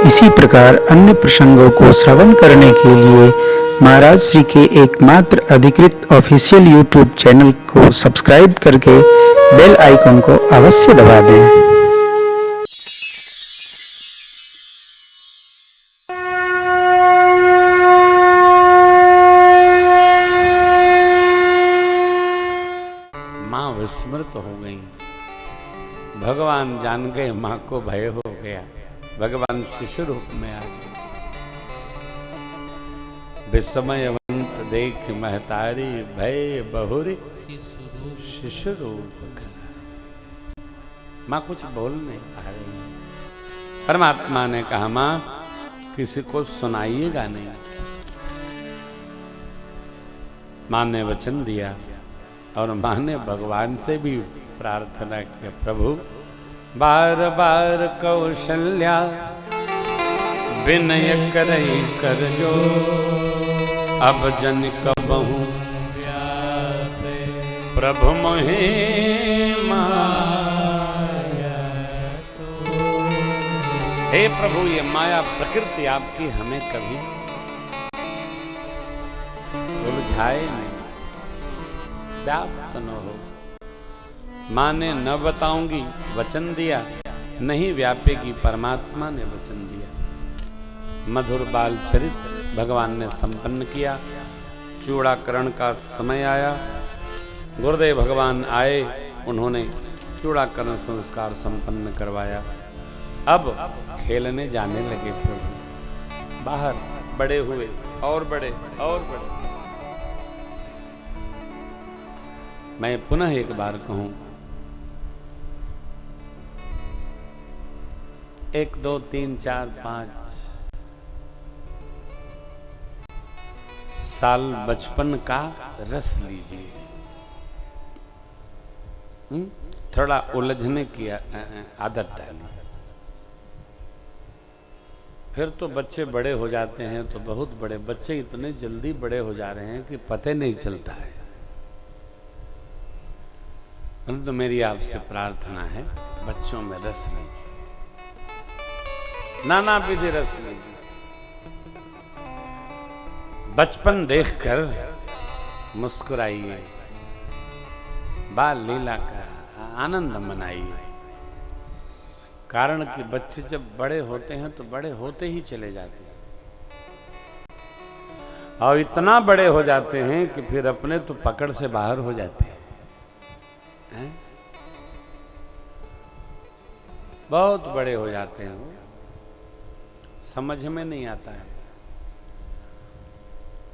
इसी प्रकार अन्य प्रसंगों को श्रवण करने के लिए महाराज श्री के एकमात्र अधिकृत ऑफिशियल यूट्यूब चैनल को सब्सक्राइब करके बेल आइकन को अवश्य दबा दें। माँ विस्मृत हो गई। भगवान जान गए माँ को भय हो गया। भगवान शिशु रूप में आ गए। विस्मयवंत देख महतारी भय बहुरी शिशु रूप। माँ कुछ बोल नहीं पा रही। परमात्मा ने कहा माँ किसी को सुनाइएगा नहीं। माँ ने वचन दिया और माँ ने भगवान से भी प्रार्थना की, प्रभु बार बार कौशल्या विनय करई कर जो, अब जन कबहू प्रभु मोहे माया। हे प्रभु ये माया प्रकृति आपकी हमें कभी उलझाए नहीं, व्याप्त न हो। माँ ने न बताऊंगी वचन दिया, नहीं व्यापेगी परमात्मा ने वचन दिया। मधुर बाल चरित भगवान ने संपन्न किया। चूड़ाकरण का समय आया। गुरुदेव भगवान आए, उन्होंने चूड़ाकरण संस्कार संपन्न करवाया। अब खेलने जाने लगे प्रभु। बाहर बड़े हुए और बड़े और बड़े। मैं पुनः एक बार कहूं, 1 2 3 4 5 साल बचपन का रस लीजिए। थोड़ा उलझने की आदत डालिए। फिर तो बच्चे बड़े हो जाते हैं तो बहुत बड़े। बच्चे इतने जल्दी बड़े हो जा रहे हैं कि पता नहीं चलता है। तो मेरी आपसे प्रार्थना है, बच्चों में रस लीजिए, नाना विधि रस लीजिए। बचपन देखकर मुस्कुराइए, बाल लीला का आनंद मनाइए। कारण कि बच्चे जब बड़े होते हैं तो बड़े होते ही चले जाते हैं और इतना बड़े हो जाते हैं कि फिर अपने तो पकड़ से बाहर हो जाते हैं। बहुत बड़े हो जाते हैं, वो समझ में नहीं आता है।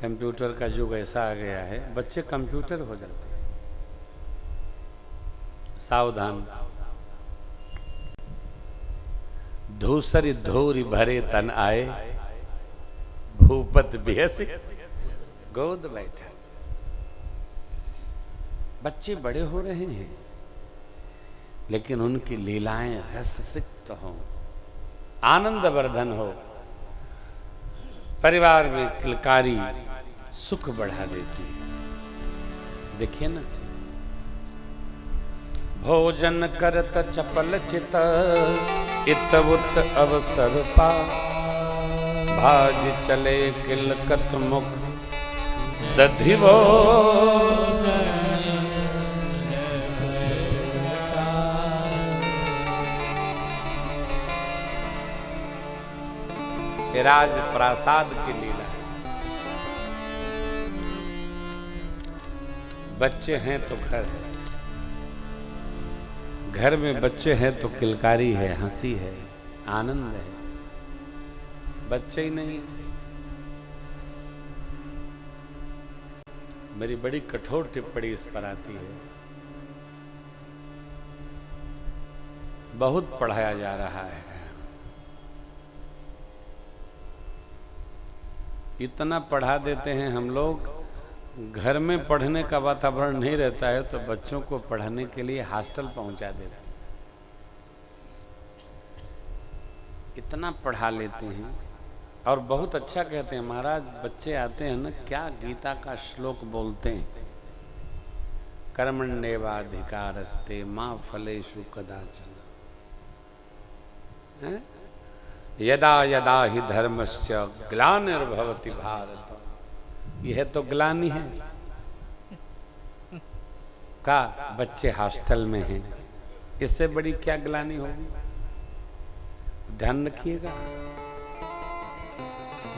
कंप्यूटर का युग ऐसा आ गया है, बच्चे कंप्यूटर हो जाते हैं। सावधान। धूसरी धोरी भरे तन आए, भूपत बिहसी गोद बैठा। बच्चे बड़े हो रहे हैं लेकिन उनकी लीलाएं रससिक्त हो, आनंद वर्धन हो। परिवार में किलकारी सुख बढ़ा देती है। देखिए ना, भोजन करत चपल चित इत उत अवसर पा, भाज चले किलकत मुख दधिवो। राज प्रासाद की लीला है। बच्चे हैं तो घर है, घर में बच्चे हैं तो किलकारी है, हंसी है, आनंद है। बच्चे ही नहीं। मेरी बड़ी कठोर टिप्पणी इस पर आती है। बहुत पढ़ाया जा रहा है, इतना पढ़ा देते हैं हम लोग, घर में पढ़ने का वातावरण नहीं रहता है तो बच्चों को पढ़ने के लिए हॉस्टल पहुंचा देते हैं। इतना पढ़ा लेते हैं और बहुत अच्छा कहते हैं। महाराज बच्चे आते हैं ना, क्या गीता का श्लोक बोलते हैं, कर्मण्येवाधिकारस्ते मां फलेषु कदाचन। यदा यदा ही धर्मस्य ग्लानिर्भवति भारत। यह तो ग्लानि है का बच्चे हॉस्टल में हैं, इससे बड़ी क्या ग्लानि होगी। ध्यान रखिएगा,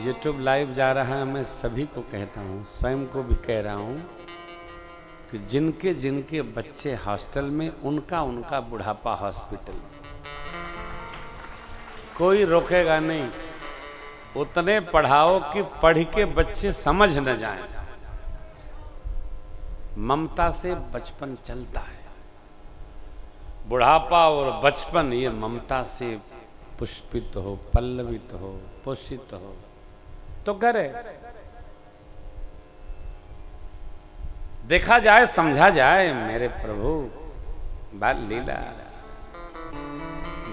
यूट्यूब लाइव जा रहा है, मैं सभी को कहता हूँ, स्वयं को भी कह रहा हूँ कि जिनके जिनके बच्चे हॉस्टल में, उनका उनका बुढ़ापा हॉस्पिटल में, कोई रोकेगा नहीं। उतने पढ़ाओ कि पढ़ के बच्चे समझ न जाएं। ममता से बचपन चलता है, बुढ़ापा और बचपन ये ममता से पुष्पित हो, पल्लवित हो, पोषित हो तो करे। देखा जाए, समझा जाए मेरे प्रभु। बाल लीला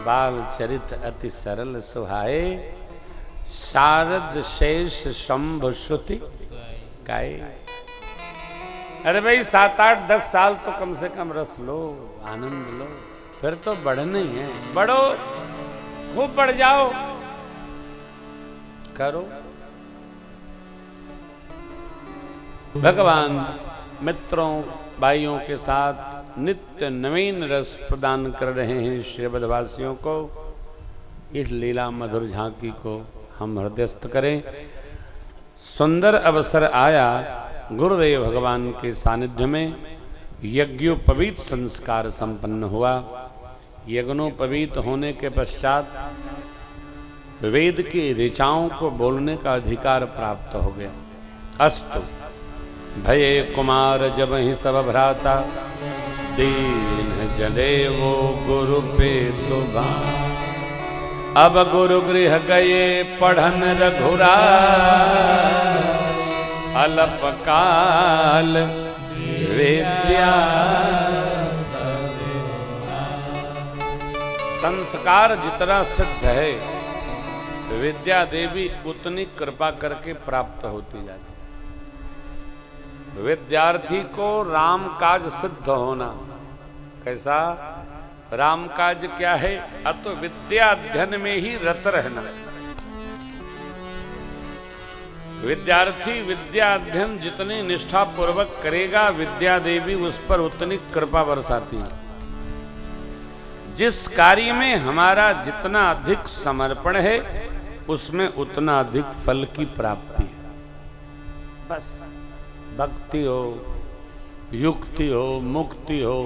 बाल चरित अति सरल सुहाए, शारद शेष शंभ श्रुति गाए। अरे भाई 7, 8, 10 साल तो कम से कम रस लो, आनंद लो, फिर तो बढ़ना ही है। बढ़ो, खूब बढ़ जाओ, करो। भगवान मित्रों भाइयों के साथ नित्य नवीन रस प्रदान कर रहे हैं श्रीबद्धवासियों को। इस लीला मधुर झांकी को हम हृदयस्थ करें। सुंदर अवसर आया, गुरुदेव भगवान के सानिध्य में यज्ञोपवीत संस्कार संपन्न हुआ। यज्ञोपवीत होने के पश्चात वेद की ऋचाओं को बोलने का अधिकार प्राप्त हो गया। अस्तु भये कुमार जब ही सब भ्राता, दीन जले वो गुरु पे तो अब गुरु गृह गए पढ़न रघुराय, अल्पकाल विद्या। संस्कार जितना सिद्ध है, विद्या देवी उतनी कृपा करके प्राप्त होती जाती। विद्यार्थी को राम काज सिद्ध होना। कैसा राम काज क्या है? अतो विद्या अध्ययन में ही रत रहना। विद्यार्थी विद्या अध्ययन जितनी निष्ठा पूर्वक करेगा, विद्या देवी उस पर उतनी कृपा बरसाती है। जिस कार्य में हमारा जितना अधिक समर्पण है, उसमें उतना अधिक फल की प्राप्ति है। बस भक्ति हो, युक्ति हो, मुक्ति हो,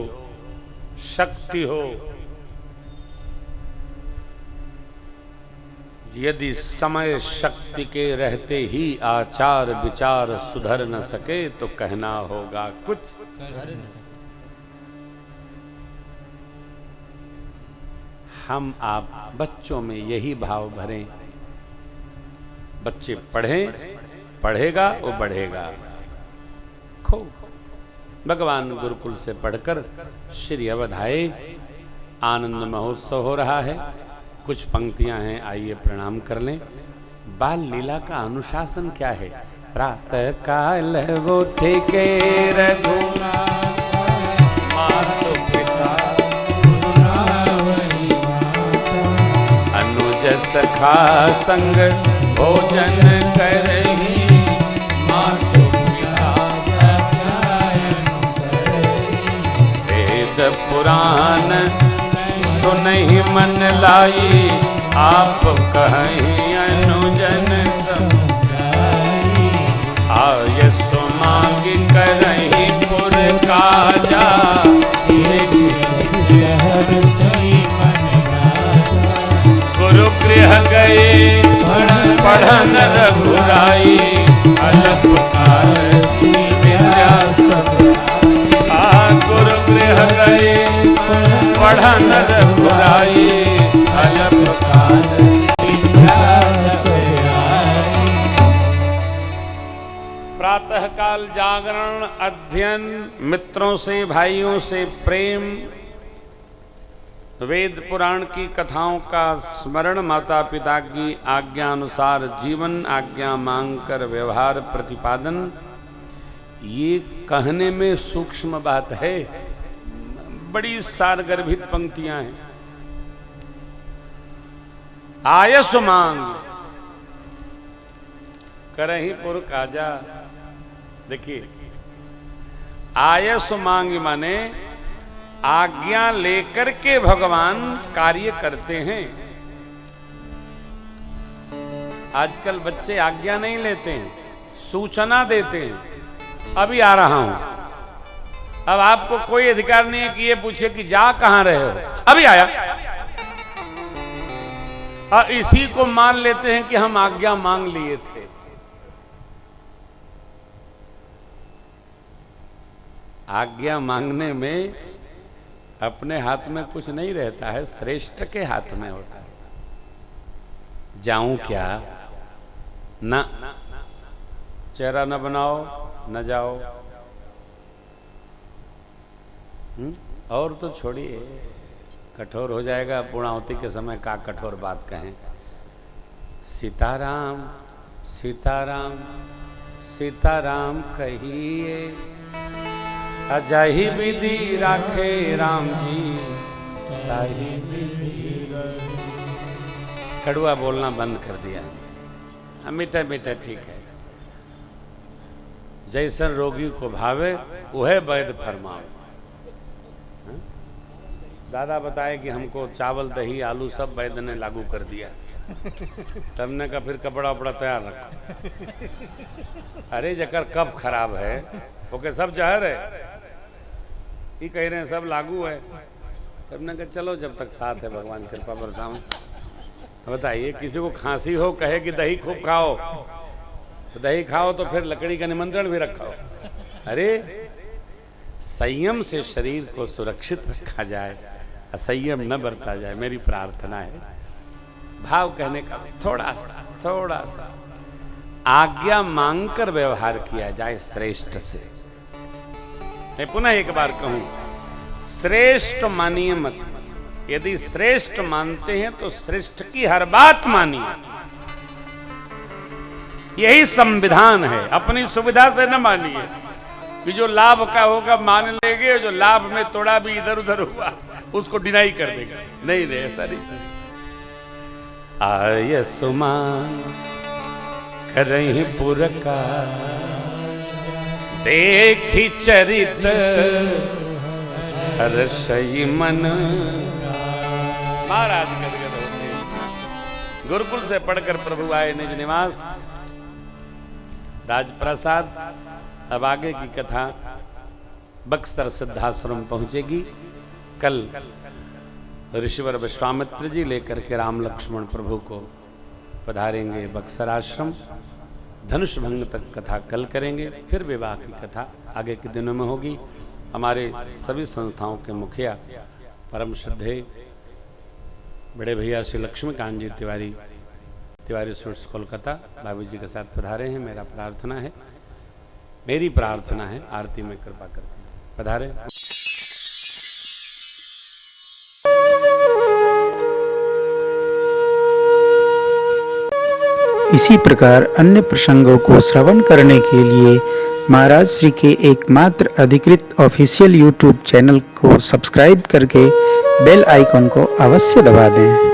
शक्ति हो, यदि समय शक्ति के रहते ही आचार विचार सुधर न सके तो कहना होगा कुछ। हम आप बच्चों में यही भाव भरें। बच्चे पढ़ें, पढ़ेगा वो बढ़ेगा। खूब भगवान गुरुकुल से पढ़कर श्री अवध आए। आनंद महोत्सव हो रहा है। कुछ पंक्तियां हैं, आइए प्रणाम कर लें। बाल लीला का अनुशासन क्या है? प्रातः काल उठे के रघुनाथ, मातु पिता अनुज सखा संग भोजन करही, मातु पुराण सुनहि मन लाई, आप कहीं अनुजन समझाई। आय सो मांग करहि पुर काजा, गुरु गृह गए पढ़न रघुराई, अल्पकाल विद्या सब। गुरु गृह गए पढ़न रघुराई, अल्पकाल विद्या सब। प्रातःकाल जागरण, अध्ययन, मित्रों से भाइयों से प्रेम, वेद पुराण की कथाओं का स्मरण, माता पिता की आज्ञा अनुसार जीवन, आज्ञा मांगकर व्यवहार प्रतिपादन। ये कहने में सूक्ष्म बात है, बड़ी सारगर्भित पंक्तियां हैं। आयस मांग करही पुर काजा। देखिए, आयस मांग माने आज्ञा लेकर के भगवान कार्य करते हैं। आजकल बच्चे आज्ञा नहीं लेते हैं, सूचना देते हैं, अभी आ रहा हूं। अब आपको कोई अधिकार नहीं है कि ये पूछे कि जा कहां रहे हो, अभी आया। और इसी को मान लेते हैं कि हम आज्ञा मांग लिए थे। आज्ञा मांगने में अपने हाथ में कुछ नहीं रहता है, श्रेष्ठ के हाथ में होता है। जाऊं क्या? ना, चेहरा न बनाओ, न जाओ। और तो छोड़िए, कठोर हो जाएगा। पूर्णाहुति के समय का कठोर बात कहें। सीताराम सीताराम सीताराम कहिए, अजाही विधि राखे राम जी ताही विधि। कड़वा बोलना बंद कर दिया। मीठा मीठा ठीक है। जैसन रोगी को भावे वह वैद्य फरमावे। दादा बताए कि हमको चावल दही आलू सब वैद्य ने लागू कर दिया। तब ने का फिर कपड़ा उपड़ा तैयार रखो। अरे जकर कब खराब है ओके सब जहर है, ये कह रहे हैं सब लागू है। तब ने कहा चलो जब तक साथ है भगवान कृपा बरसाओ। बताइए, किसी को खांसी हो कहे कि दही खूब खाओ, तो दही खाओ तो फिर लकड़ी का निमंत्रण भी रखो। अरे संयम से शरीर को सुरक्षित रखा जाए, असंयम न बरता जाए, मेरी प्रार्थना है। भाव कहने का थोड़ा सा आज्ञा मांगकर व्यवहार किया जाए श्रेष्ठ से। मैं पुनः एक बार कहूं, श्रेष्ठ मानिए मत। यदि श्रेष्ठ मानते हैं तो श्रेष्ठ की हर बात मानिए। यही संविधान है। अपनी सुविधा से न मानिए कि जो लाभ का होगा मान लेंगे, जो लाभ में थोड़ा भी इधर उधर हुआ उसको डिनाई कर देगा। नहीं नहीं, ऐसा नहीं। आय सुमान करही पुर का, देखी चरित हर्षई मन। महाराज गदगद होते। गुरुकुल से पढ़कर प्रभु आए निज निवास राजप्रसाद। अब आगे की कथा बक्सर सिद्धाश्रम पहुंचेगी। कल ऋषिवर विश्वामित्र जी लेकर के राम लक्ष्मण प्रभु को पधारेंगे बक्सर आश्रम। धनुष भंग तक कथा कल करेंगे, फिर विवाह की कथा आगे के दिनों में होगी। हमारे सभी संस्थाओं के मुखिया परम श्रद्धेय बड़े भैया श्री लक्ष्मीकांत जी तिवारी स्वीट्स कोलकाता बाबू जी के साथ पधारे हैं। मेरी प्रार्थना है आरती में कृपा करके पधारे। इसी प्रकार अन्य प्रसंगों को श्रवण करने के लिए महाराज श्री के एकमात्र अधिकृत ऑफिशियल यूट्यूब चैनल को सब्सक्राइब करके बेल आइकन को अवश्य दबा दें।